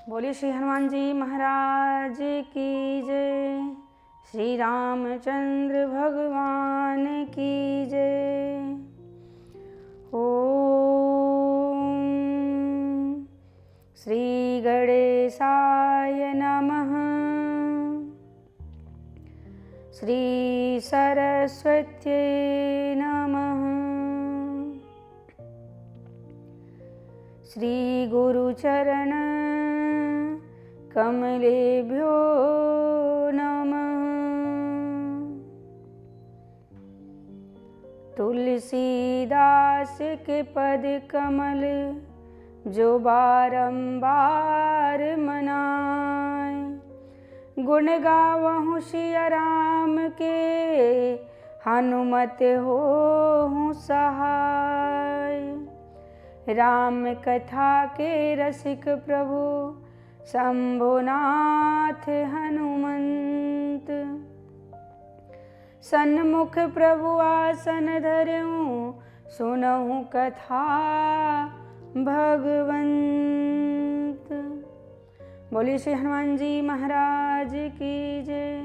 बोलिए श्री हनुमान जी महाराज की जय। श्री रामचंद्र भगवान की जय। ओम श्री गणेशाय नमः। श्री सरस्वत्यै नमः। श्री गुरुचरण कमलेभ्यो नमः। तुलसीदास के पद कमल जो बारंबार मनाए, गुण गावहु सिया राम के हनुमत होहु सहाय। राम कथा के रसिक प्रभु शंभुनाथ हनुमंत। सन्मुख प्रभु आसन धरऊं सुनहु कथा भगवंत। बोलिए श्री हनुमान जी महाराज की जय।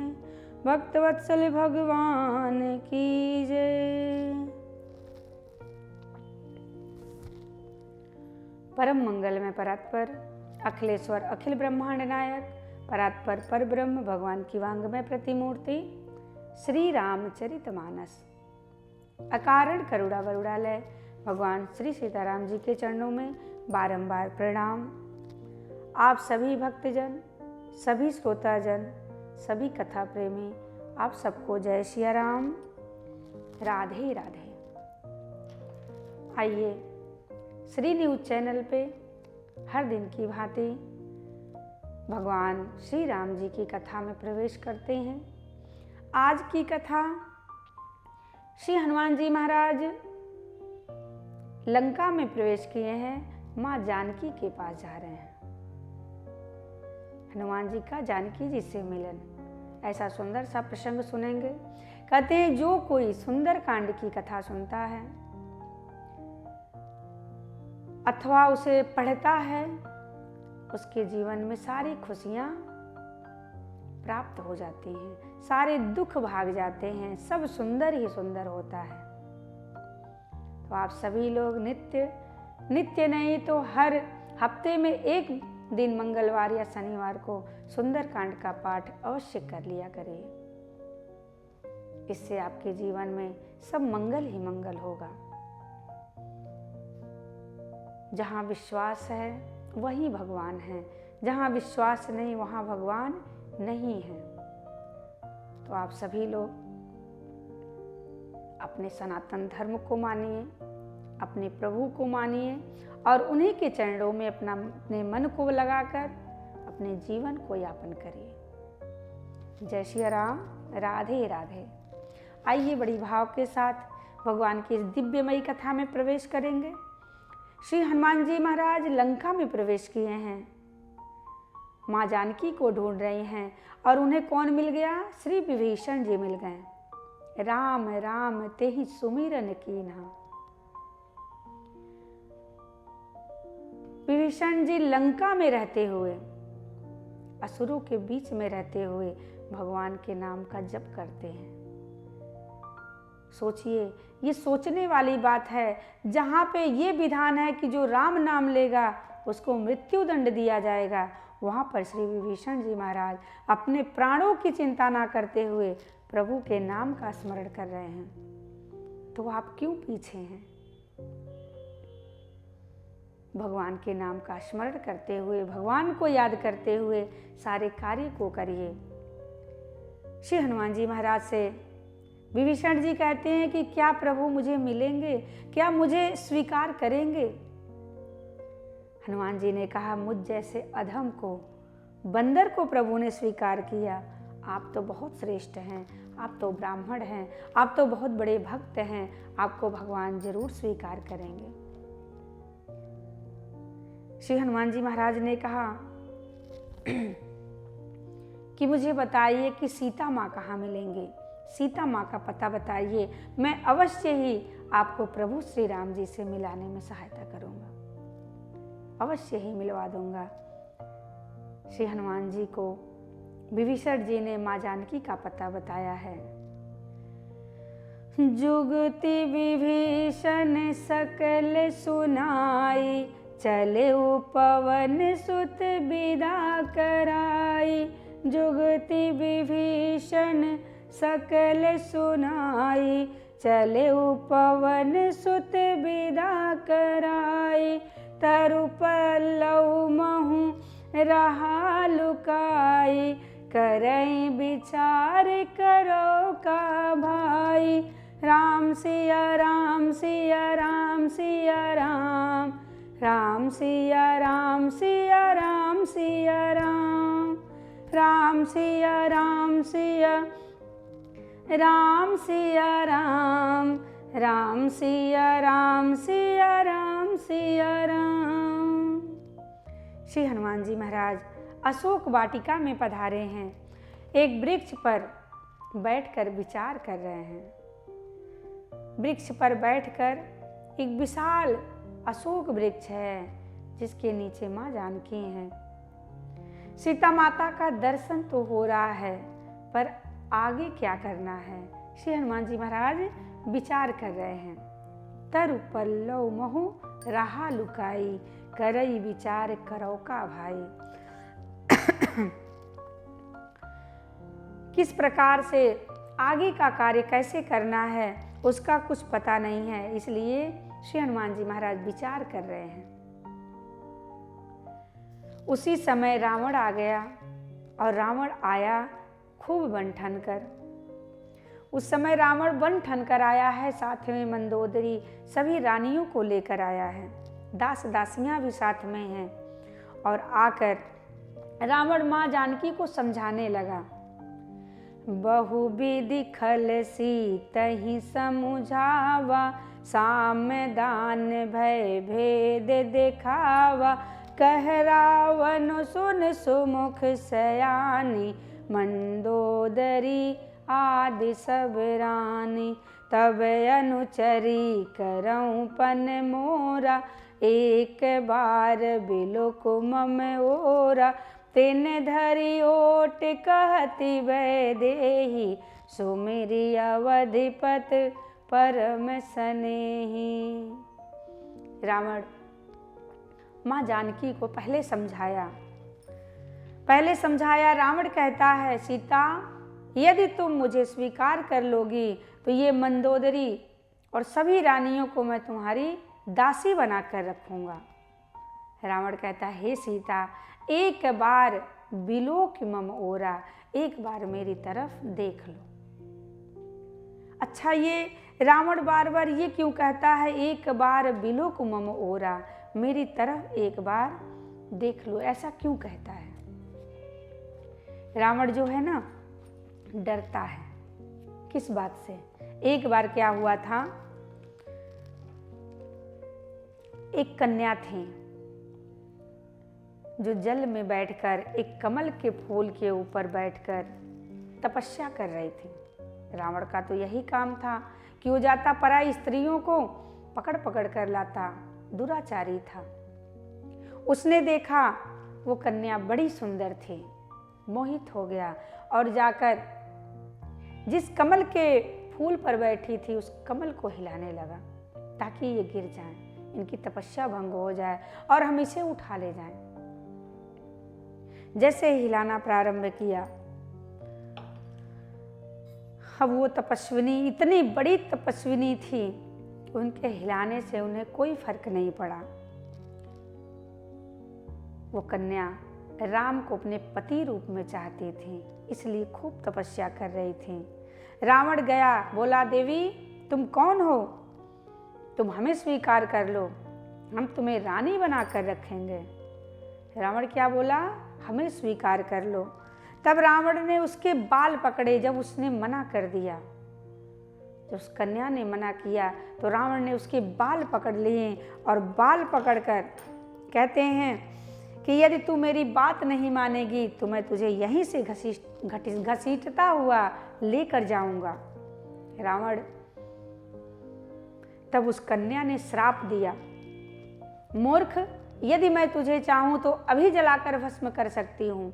भक्तवत्सल भगवान की जय। परम मंगल में परात्पर अखिलेश्वर अखिल ब्रह्मांड नायक परात्पर पर ब्रह्म भगवान की वांग में प्रतिमूर्ति श्री रामचरितमानस अकारण करुणा वरुणालय भगवान श्री सीताराम जी के चरणों में बारंबार प्रणाम। आप सभी भक्तजन, सभी श्रोताजन, सभी कथा प्रेमी, आप सबको जय सिया राम, राधे राधे। आइए श्री न्यूज चैनल पे हर दिन की भांति भगवान श्री राम जी की कथा में प्रवेश करते हैं। आज की कथा श्री हनुमान जी महाराज लंका में प्रवेश किए हैं, माँ जानकी के पास जा रहे हैं। हनुमान जी का जानकी जी से मिलन, ऐसा सुंदर सा प्रसंग सुनेंगे। कहते हैं जो कोई सुंदर कांड की कथा सुनता है अथवा उसे पढ़ता है, उसके जीवन में सारी खुशियाँ प्राप्त हो जाती हैं, सारे दुख भाग जाते हैं, सब सुंदर ही सुंदर होता है। तो आप सभी लोग नित्य नहीं तो हर हफ्ते में एक दिन मंगलवार या शनिवार को सुंदरकांड का पाठ अवश्य कर लिया करिए। इससे आपके जीवन में सब मंगल ही मंगल होगा। जहाँ विश्वास है वहीं भगवान है, जहाँ विश्वास नहीं वहाँ भगवान नहीं है। तो आप सभी लोग अपने सनातन धर्म को मानिए, अपने प्रभु को मानिए और उन्हीं के चरणों में अपने मन को लगाकर अपने जीवन को यापन करिए। जय श्री राम, राधे राधे। आइए बड़ी भाव के साथ भगवान की इस दिव्यमयी कथा में प्रवेश करेंगे। श्री हनुमान जी महाराज लंका में प्रवेश किए हैं, माँ जानकी को ढूंढ रहे हैं और उन्हें कौन मिल गया? श्री विभीषण जी मिल गए। राम राम तेहि सुमिरन कीन्हा। विभीषण जी लंका में रहते हुए, असुरों के बीच में रहते हुए भगवान के नाम का जप करते हैं। सोचिए, ये सोचने वाली बात है। जहाँ पे ये विधान है कि जो राम नाम लेगा उसको मृत्यु दंड दिया जाएगा, वहाँ पर श्री विभीषण जी महाराज अपने प्राणों की चिंता ना करते हुए प्रभु के नाम का स्मरण कर रहे हैं। तो आप क्यों पीछे हैं? भगवान के नाम का स्मरण करते हुए, भगवान को याद करते हुए सारे कार्य को करिए। श्री हनुमान जी महाराज से विभीषण जी कहते हैं कि क्या प्रभु मुझे मिलेंगे, क्या मुझे स्वीकार करेंगे? हनुमान जी ने कहा, मुझ जैसे अधम को, बंदर को प्रभु ने स्वीकार किया। आप तो बहुत श्रेष्ठ हैं, आप तो ब्राह्मण हैं, आप तो बहुत बड़े भक्त हैं, आपको भगवान जरूर स्वीकार करेंगे। श्री हनुमान जी महाराज ने कहा कि मुझे बताइए कि सीता माँ कहाँ मिलेंगे, सीता माँ का पता बताइए, मैं अवश्य ही आपको प्रभु श्री राम जी से मिलाने में सहायता करूँगा, अवश्य ही मिलवा दूंगा। श्री हनुमान जी को विभीषण जी ने माँ जानकी का पता बताया है। जुगति विभीषण सकल सुनाई, चले पवन सुत बिदा कराई। जुगति विभीषण सकल सुनाई, चले पवन सुत बिदा कराई। तरु पल्लव महु रहा लुकाई, करई विचार करो का भाई। राम सिया राम सिया राम सिया राम, राम सिया राम सिया राम सिया राम, राम सिया राम सिया राम सिया राम, राम सिया राम सिया राम सिया राम। श्री हनुमान जी महाराज अशोक वाटिका में पधारे हैं। एक वृक्ष पर बैठकर विचार कर रहे हैं। वृक्ष पर बैठकर, एक विशाल अशोक वृक्ष है जिसके नीचे माँ जानकी हैं। सीता माता का दर्शन तो हो रहा है, पर आगे क्या करना है, श्री हनुमान जी महाराज विचार कर रहे हैं। तरु पल्लव महु रहा लुकाई, करई विचार करो का भाई। किस प्रकार से आगे का कार्य कैसे करना है उसका कुछ पता नहीं है, इसलिए श्री हनुमान जी महाराज विचार कर रहे हैं। उसी समय रावण आ गया और रावण आया खूब बन ठन कर। उस समय रावण बन ठन कर आया है, साथ में मंदोदरी सभी रानियों को लेकर आया है, दास दासियां भी साथ में हैं। और आकर रावण माँ जानकी को समझाने लगा। बहुविधि खल सीतहि समुझावा, साम दान भय भेद दिखावा। कह रावण सुन सुमुख सयानी, मंदोदरी आदि सब रानी। तब अनुचरी करऊं पन मोरा, एक बार बिलोक मम ओरा। तिन धरि ओट कहति वैदेही, सुमिरि अवधिपत परम स्नेही। रावण माँ जानकी को पहले समझाया। रावण कहता है, सीता यदि तुम मुझे स्वीकार कर लोगी तो ये मंदोदरी और सभी रानियों को मैं तुम्हारी दासी बनाकर रखूंगा। रावण कहता है, हे सीता एक बार बिलोक मम ओरा, एक बार मेरी तरफ देख लो। अच्छा, ये रावण बार बार ये क्यों कहता है, एक बार बिलोक मम ओरा, मेरी तरफ एक बार देख लो, ऐसा क्यों कहता है? रावण जो है ना, डरता है। किस बात से? एक बार क्या हुआ था, एक कन्या थी जो जल में बैठकर, एक कमल के फूल के ऊपर बैठकर तपस्या कर रही थी। रावण का तो यही काम था कि वो जाता पराई स्त्रियों को पकड़ पकड़ कर लाता, दुराचारी था। उसने देखा वो कन्या बड़ी सुंदर थी, मोहित हो गया और जाकर जिस कमल के फूल पर बैठी थी उस कमल को हिलाने लगा ताकि ये गिर जाएं, इनकी तपस्या भंग हो जाए और हम इसे उठा ले जाएं। जैसे ही हिलाना प्रारंभ किया, अब वो तपस्विनी इतनी बड़ी तपस्विनी थी, उनके हिलाने से उन्हें कोई फर्क नहीं पड़ा। वो कन्या राम को अपने पति रूप में चाहती थी, इसलिए खूब तपस्या कर रही थी। रावण गया, बोला, देवी तुम कौन हो? तुम हमें स्वीकार कर लो, हम तुम्हें रानी बनाकर रखेंगे। रावण क्या बोला? हमें स्वीकार कर लो। तब रावण ने उसके बाल पकड़े। जब उसने मना कर दिया, जब उस कन्या ने मना किया तो रावण ने उसके बाल पकड़ लिए और बाल पकड़कर कहते हैं कि यदि तू मेरी बात नहीं मानेगी तो मैं तुझे यहीं से घसीटता हुआ लेकर जाऊंगा। रावण तब उस कन्या ने श्राप दिया, मूर्ख, यदि मैं तुझे चाहूं तो अभी जलाकर भस्म कर सकती हूं,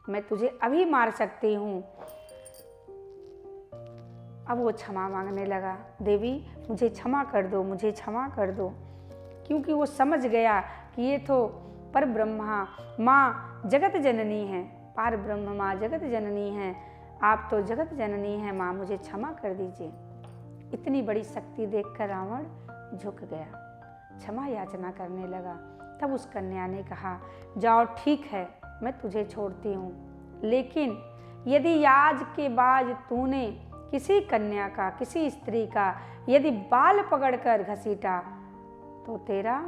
मैं तुझे अभी मार सकती हूं। अब वो क्षमा मांगने लगा, देवी मुझे क्षमा कर दो, मुझे क्षमा कर दो, क्योंकि वो समझ गया कि ये तो पर ब्रह्मा माँ जगत जननी है, पार ब्रह्म माँ जगत जननी है, आप तो जगत जननी है माँ, मुझे क्षमा कर दीजिए। इतनी बड़ी शक्ति देखकर रावण झुक गया, क्षमा याचना करने लगा। तब उस कन्या ने कहा, जाओ ठीक है, मैं तुझे छोड़ती हूँ, लेकिन यदि आज के बाद तूने किसी कन्या का, किसी स्त्री का यदि बाल पकड़कर घसीटा तो तेरा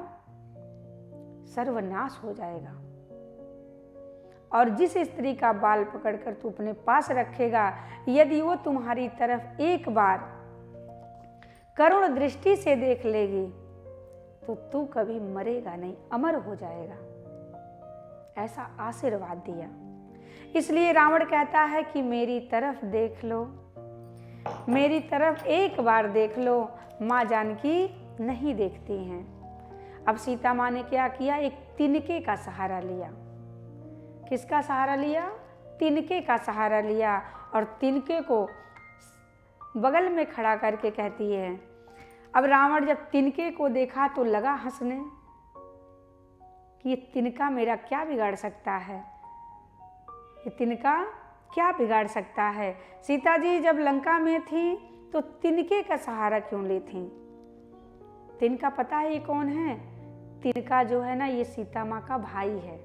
सर्वनाश हो जाएगा, और जिस स्त्री का बाल पकड़कर तू अपने पास रखेगा, यदि वो तुम्हारी तरफ एक बार करुण दृष्टि से देख लेगी तो तू कभी मरेगा नहीं, अमर हो जाएगा। ऐसा आशीर्वाद दिया। इसलिए रावण कहता है कि मेरी तरफ देख लो, मेरी तरफ एक बार देख लो। माँ जानकी नहीं देखती हैं। अब सीता माँ ने क्या किया, एक तिनके का सहारा लिया। किसका सहारा लिया? तिनके का सहारा लिया, और तिनके को बगल में खड़ा करके कहती है। अब रावण जब तिनके को देखा तो लगा हंसने कि ये तिनका मेरा क्या बिगाड़ सकता है, ये तिनका क्या बिगाड़ सकता है। सीता जी जब लंका में थी तो तिनके का सहारा क्यों ली थी? तिनका पता है ये कौन है? तिनका जो है ना, ये सीता माँ का भाई है।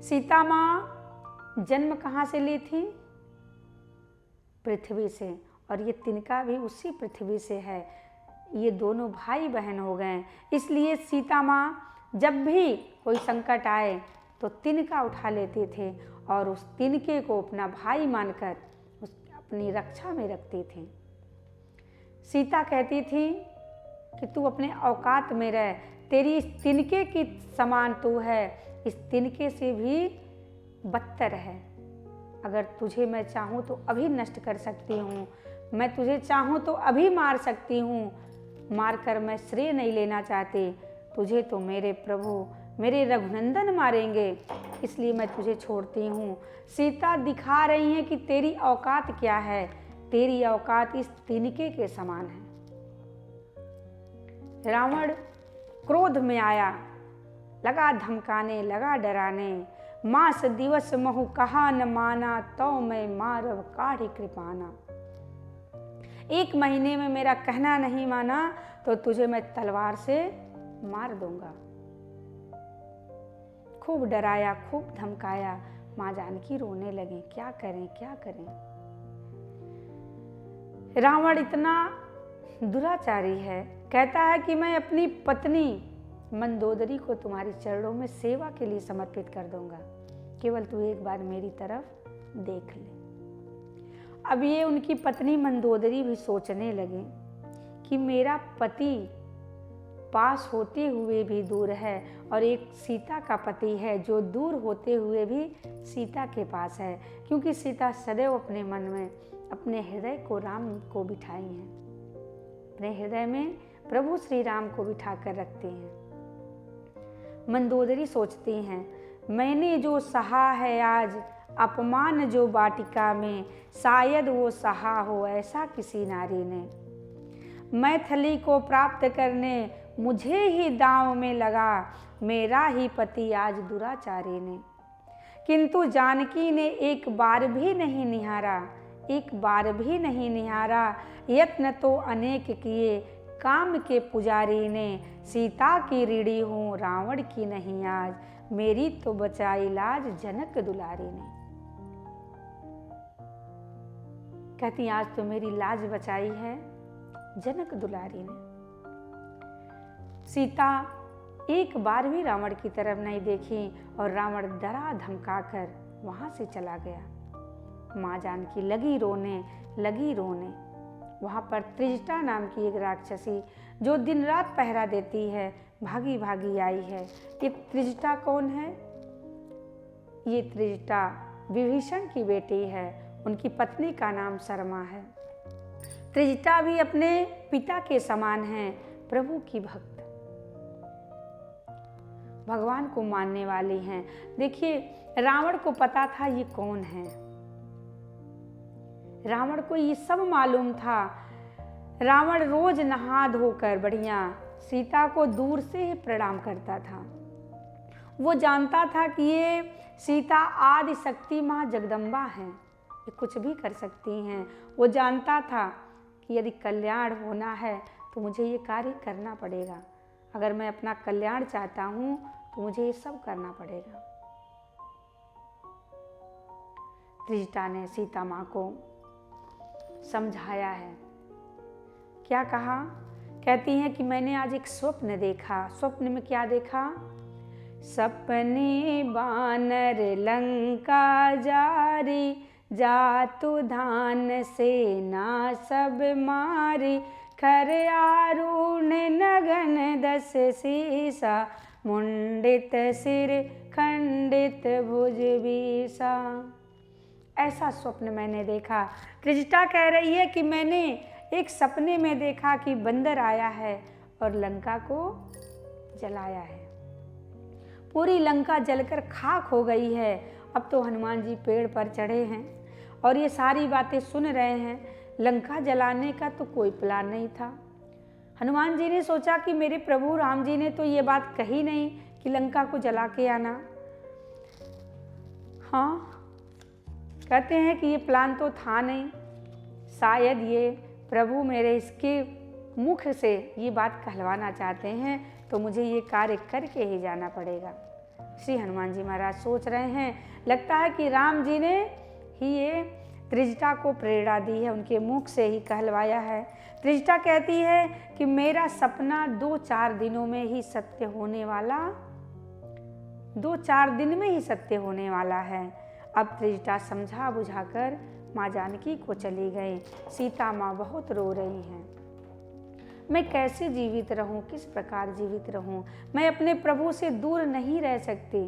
सीता माँ जन्म कहाँ से ली थी? पृथ्वी से, और ये तिनका भी उसी पृथ्वी से है। ये दोनों भाई बहन हो गए। इसलिए सीता माँ जब भी कोई संकट आए तो तिनका उठा लेते थे और उस तिनके को अपना भाई मानकर अपनी रक्षा में रखती थी। सीता कहती थी कि तू अपने औकात में रह, तेरी इस तिनके की समान तू है, इस तिनके से भी बदतर है। अगर तुझे मैं चाहूँ तो अभी नष्ट कर सकती हूँ, मैं तुझे चाहूँ तो अभी मार सकती हूँ, मार कर मैं श्रेय नहीं लेना चाहती। तुझे तो मेरे प्रभु, मेरे रघुनंदन मारेंगे, इसलिए मैं तुझे छोड़ती हूँ। सीता दिखा रही है कि तेरी औकात क्या है, तेरी औकात इस तिनके के समान है। रावण क्रोध में आया, लगा धमकाने, लगा डराने। मास दिवस महु कहा न माना, तो मैं मारव काढ़ी कृपाना। 1 महीने में मेरा कहना नहीं माना तो तुझे मैं तलवार से मार दूंगा। खूब डराया, खूब धमकाया। माँ जानकी रोने लगी, क्या करें क्या करें। रावण इतना दुराचारी है, कहता है कि मैं अपनी पत्नी मंदोदरी को तुम्हारी चरणों में सेवा के लिए समर्पित कर दूंगा, केवल तू एक बार मेरी तरफ देख ले। अब ये उनकी पत्नी मंदोदरी भी सोचने लगी कि मेरा पति पास होते हुए भी दूर है, और एक सीता का पति है जो दूर होते हुए भी सीता के पास है, क्योंकि सीता सदैव अपने मन में अपने हृदय को राम को बिठाई है, अपने हृदय में प्रभु श्री राम को बिठा कर रखती हैं। मंदोदरी सोचती हैं, मैंने जो सहा है आज अपमान जो वाटिका में, शायद वो सहा हो ऐसा किसी नारी ने। मैथिली को प्राप्त करने मुझे ही दांव में लगा, मेरा ही पति आज दुराचारी ने। किंतु जानकी ने एक बार भी नहीं निहारा, एक बार भी नहीं निहारा। यत्न तो अनेक किए काम के पुजारी ने, सीता की ऋणी हूँ रावण की नहीं आज, मेरी तो बचाई लाज जनक दुलारी ने। कहती आज तो मेरी लाज बचाई है जनक दुलारी ने। सीता एक बार भी रावण की तरफ नहीं देखी और रावण डरा धमका कर वहां से चला गया। माँ जानकी लगी रोने, लगी रोने। वहां पर त्रिजटा नाम की एक राक्षसी जो दिन रात पहरा देती है, भागी भागी आई है। ये त्रिजटा कौन है? ये त्रिजटा विभीषण की बेटी है, उनकी पत्नी का नाम शर्मा है। त्रिजटा भी अपने पिता के समान है, प्रभु की भक्त। भगवान को मानने वाली हैं। देखिए, रावण को पता था ये कौन है। रावण को ये सब मालूम था। रावण रोज नहा धोकर बढ़िया सीता को दूर से ही प्रणाम करता था। वो जानता था कि ये सीता आदि शक्ति माँ जगदम्बा हैं, ये कुछ भी कर सकती हैं। वो जानता था कि यदि कल्याण होना है तो मुझे ये कार्य करना पड़ेगा। अगर मैं अपना कल्याण चाहता हूँ तो मुझे ये सब करना पड़ेगा। त्रिजटा ने सीता माँ को समझाया है। क्या कहा? कहती हैं कि मैंने आज एक स्वप्न देखा। स्वप्न में क्या देखा? सपने बानर लंका जारी, जातु धान सेना सब मारी, खर आरूढ़ नगन दस सीसा, मुंडित सिर खंडित भुज बीसा। ऐसा स्वप्न मैंने देखा। त्रिजटा कह रही है कि मैंने एक सपने में देखा कि बंदर आया है और लंका को जलाया है। पूरी लंका जलकर खाक हो गई है। अब तो हनुमान जी पेड़ पर चढ़े हैं और ये सारी बातें सुन रहे हैं। लंका जलाने का तो कोई प्लान नहीं था। हनुमान जी ने सोचा कि मेरे प्रभु राम जी ने तो ये बात कही नहीं कि लंका को जला के आना। हाँ, कहते हैं कि ये प्लान तो था नहीं। शायद ये प्रभु मेरे इसके मुख से ये बात कहलवाना चाहते हैं, तो मुझे ये कार्य करके ही जाना पड़ेगा। श्री हनुमान जी महाराज सोच रहे हैं। लगता है कि राम जी ने ही ये त्रिजटा को प्रेरणा दी है, उनके मुख से ही कहलवाया है। त्रिजटा कहती है कि मेरा सपना 2-4 दिनों में ही सत्य होने वाला, 2-4 दिन में ही सत्य होने वाला है। अब त्रिजटा समझा बुझाकर माँ जानकी को चली गई। सीता माँ बहुत रो रही हैं। मैं कैसे जीवित रहूं, किस प्रकार जीवित रहूं? मैं अपने प्रभु से दूर नहीं रह सकती।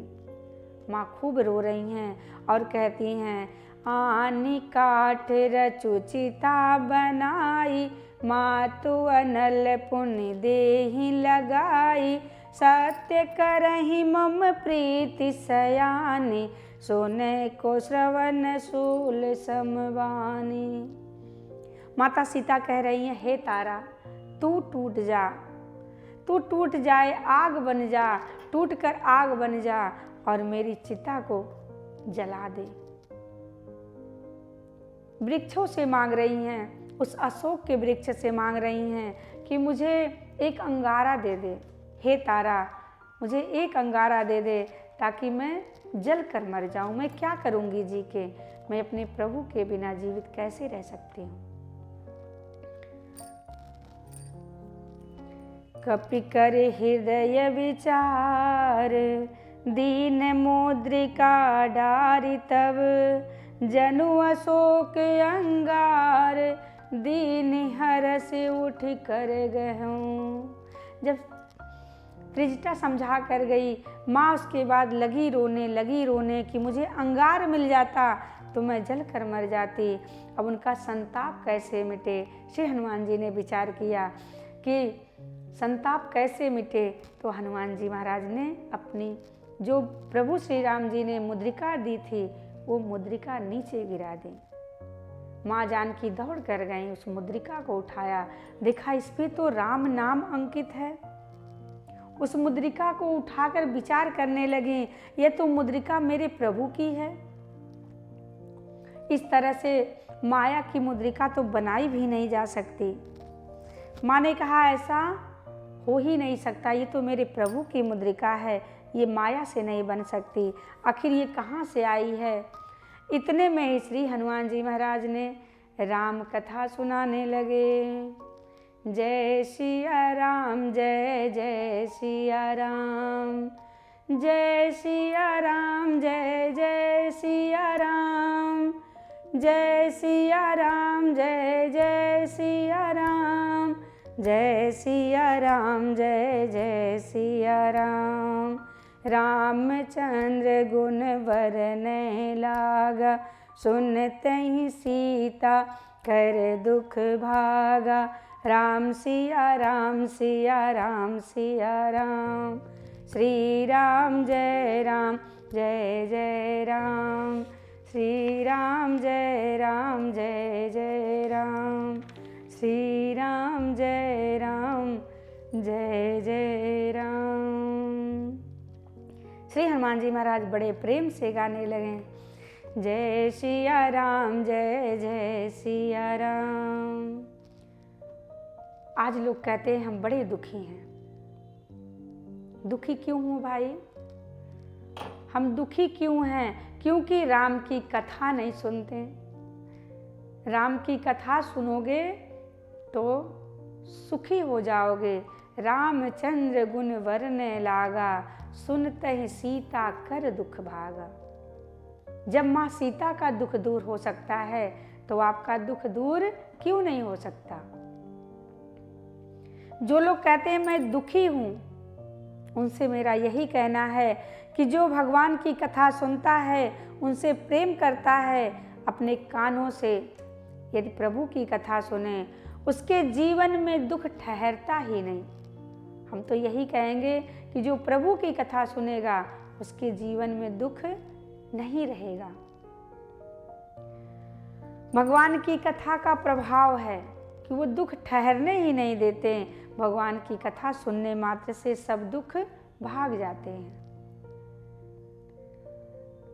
माँ खूब रो रही हैं और कहती हैं, आनी काठ रचु चिता बनाई, मातु अनल पुण्य देहि लगाई, सत्य करहि मम प्रीति सयानी, सोने को श्रवण शूल समवानी। माता सीता कह रही हैं, हे तारा, तू टूट जा, तू टूट जाए, आग बन जा, टूट कर आग बन जा और मेरी चिता को जला दे। वृक्षों से मांग रही हैं, उस अशोक के वृक्ष से मांग रही हैं कि मुझे एक अंगारा दे दे। हे तारा, मुझे एक अंगारा दे दे ताकि मैं जल कर मर जाऊं। मैं क्या करूंगी जी के? मैं अपने प्रभु के बिना जीवित कैसे रह सकती हूँ? कपि कर हृदय विचार, दीन मुद्रिका डारि तब, जनु अशोक अंगार, दीन हरस उठ कर गहूँ। जब त्रिजटा समझा कर गई, माँ उसके बाद लगी रोने कि मुझे अंगार मिल जाता तो मैं जल कर मर जाती। अब उनका संताप कैसे मिटे? श्री हनुमान जी ने विचार किया कि संताप कैसे मिटे, तो हनुमान जी महाराज ने अपनी जो प्रभु श्री राम जी ने मुद्रिका दी थी, वो मुद्रिका नीचे गिरा दी। माँ जानकी दौड़ कर गई, उस मुद्रिका को उठाया, देखा इस पे तो राम नाम अंकित है। उस मुद्रिका को उठाकर विचार करने लगी, ये तो मुद्रिका मेरे प्रभु की है। इस तरह से माया की मुद्रिका तो बनाई भी नहीं जा सकती। माँ ने कहा, ऐसा हो ही नहीं सकता, ये तो मेरे प्रभु की मुद्रिका है, ये माया से नहीं बन सकती। आखिर ये कहाँ से आई है? इतने में ही श्री हनुमान जी महाराज ने राम कथा सुनाने लगे। जय सिया राम, जय जय सिया राम, जय सिया राम, जय जय सिया राम, जय सिया राम, जय जय सिया राम, जय सिया राम, जय जय सिया राम। रामचंद्र गुण बरनै लागा, सुनते ही सीता कर दुख भागा। राम सिया राम, सिया राम, सिया राम। श्री राम जय राम जय जय राम, श्री राम जय राम जय जय राम, श्री राम जय राम जय जय राम। श्री हनुमान जी महाराज बड़े प्रेम से गाने लगे, जय सिया राम जय जय सिया राम। आज लोग कहते हैं हम बड़े दुखी हैं। दुखी क्यों हूँ भाई? हम दुखी क्यों हैं? क्योंकि राम की कथा नहीं सुनते। राम की कथा सुनोगे तो सुखी हो जाओगे। रामचंद्र गुण वर्णय लागा, सुनते ही सीता कर दुख भागा। जब माँ सीता का दुख दूर हो सकता है तो आपका दुख दूर क्यों नहीं हो सकता? जो लोग कहते हैं मैं दुखी हूँ, उनसे मेरा यही कहना है कि जो भगवान की कथा सुनता है, उनसे प्रेम करता है, अपने कानों से यदि प्रभु की कथा सुने, उसके जीवन में दुख ठहरता ही नहीं। हम तो यही कहेंगे कि जो प्रभु की कथा सुनेगा, उसके जीवन में दुख नहीं रहेगा। भगवान की कथा का प्रभाव है कि वो दुख ठहरने ही नहीं देते। भगवान की कथा सुनने मात्र से सब दुख भाग जाते हैं।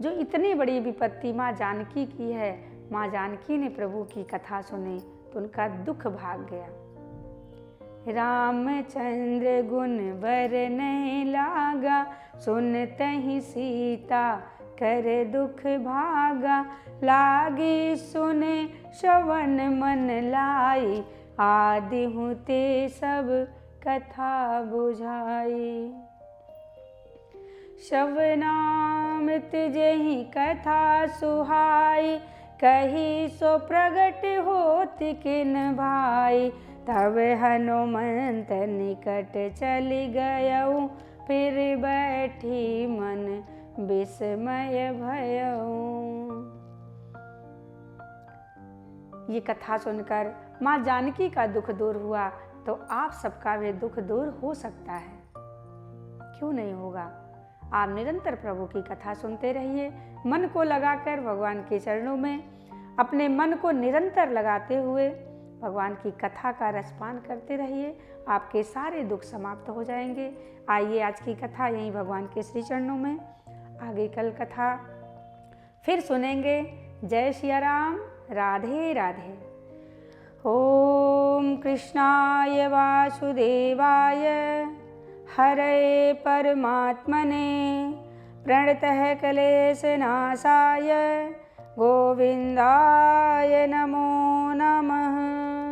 जो इतनी बड़ी विपत्ति माँ जानकी की है, माँ जानकी ने प्रभु की कथा सुनी तो उनका दुख भाग गया। रामचंद्र गुण वर्णय लागा, सुनते ही सीता कर दुख भागा। लागी सुने श्रवण मन लाई, आदि होते सब कथा बुझाई। श्रवणामृत जेहि कथा सुहाई, कही सो प्रगट होत किन भाई। तब हनुमंत निकट चली गयऊ, फिर बैठी मन विस्मय भयऊ। ये कथा सुनकर माँ जानकी का दुख दूर हुआ तो आप सबका भी दुख दूर हो सकता है। क्यों नहीं होगा? आप निरंतर प्रभु की कथा सुनते रहिए। मन को लगाकर भगवान के चरणों में अपने मन को निरंतर लगाते हुए भगवान की कथा का रसपान करते रहिए। आपके सारे दुख समाप्त हो जाएंगे। आइए आज की कथा यहीं भगवान के श्री चरणों में, आगे कल कथा फिर सुनेंगे। जय सिया राम, राधे राधे। ओम कृष्णाय वासुदेवाय हरे परमात्मने प्रणतः क्लेशनाशाय गोविंदाय नमः।